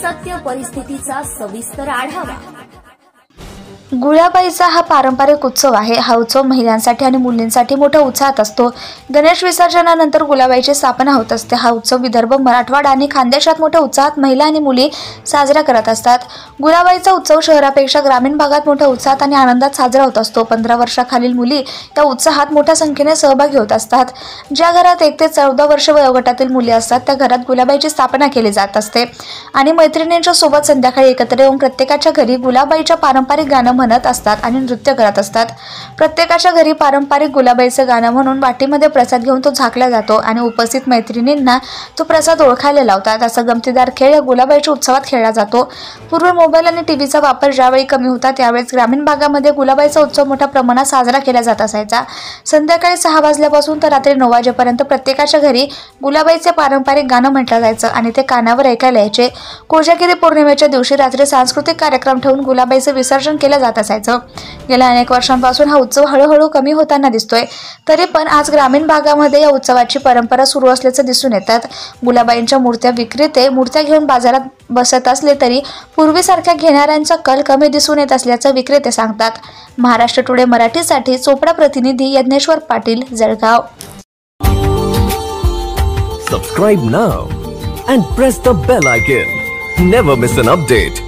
सत्य परिस्थितीचा सविस्तर आढावा। गुलाबाईचा हा पारंपरिक उत्सव आहे। हा उत्सव महिलांसाठी आणि मुलींसाठी मोठ्या उत्साहात असतो। गणेश विसर्जनानंतर गुलाबाईची स्थापना होत असते। हा उत्सव विदर्भ, मराठवाडा आणि खानदेशात मोठ्या उत्साहात महिला आणि मुली साजरा करत असतात। गुलाबाईचा उत्सव शहरापेक्षा ग्रामीण भागात मोठ्या उत्साहात आणि आनंदात साजरा होत असतो। 15 वर्षाखालील मुली या उत्साहात मोठ्या संख्येने सहभागी होत असतात। ज्या घरात 1 ते 14 वर्ष वयोगटातील मुली असतात त्या घरात गुलाबाईची स्थापना केली जात असते आणि मैत्रिणींच्या सोबत संध्याकाळी एकत्र येऊन प्रत्येकाच्या घरी गुलाबाईच्या पारंपरिक गाणं म्हणत असतात आणि नृत्य करत असतात। प्रत्येकाच्या घरी पारंपरिक गुलाबाईचं गाणं म्हणून वाटीमध्ये प्रसाद घेऊन तो झाकला जातो आणि उपस्थित मैत्रिणींना तो प्रसाद ओळखायला लावतात। असा गमतीदार खेळ या गुलाबाईच्या उत्सवात खेळला जातो। पूर्वी मोबाईल आणि टीव्हीचा वापर ज्यावेळी कमी होता त्यावेळेस ग्रामीण भागामध्ये गुलाबाईचा उत्सव मोठ्या प्रमाणात साजरा केला जात असायचा। संध्याकाळी 6 वाजल्यापासून तर रात्री 9 वाजेपर्यंत प्रत्येकाच्या घरी गुलाबाईचे पारंपरिक गाणं म्हटलं जायचं आणि ते कानावर ऐकायला यायचे। कोजागिरी पौर्णिमेच्या दिवशी रात्री सांस्कृतिक कार्यक्रम ठेवून गुलाबाईचं विसर्जन केलं जात असायचं। गेल्या अनेक वर्षांपासून हा उत्सव हळूहळू कमी होताना दिसतोय। तरी पण आज ग्रामीण भागामध्ये या उत्सवाची परंपरा सुरू असल्याचं दिसून येतात। गुलाबाईंच्या विक्रेते मूर्त्या घेऊन बाजारात बसत असले तरी पूर्वीसारख्या घेणाऱ्यांचा कल कमी दिसून येत असल्याचं विक्रेते सांगतात। महाराष्ट्र टुडे मराठीसाठी चोपडा प्रतिनिधी Yajneshwar Patil, Jalgaon. Subscribe now and press the bell icon. Never miss an update.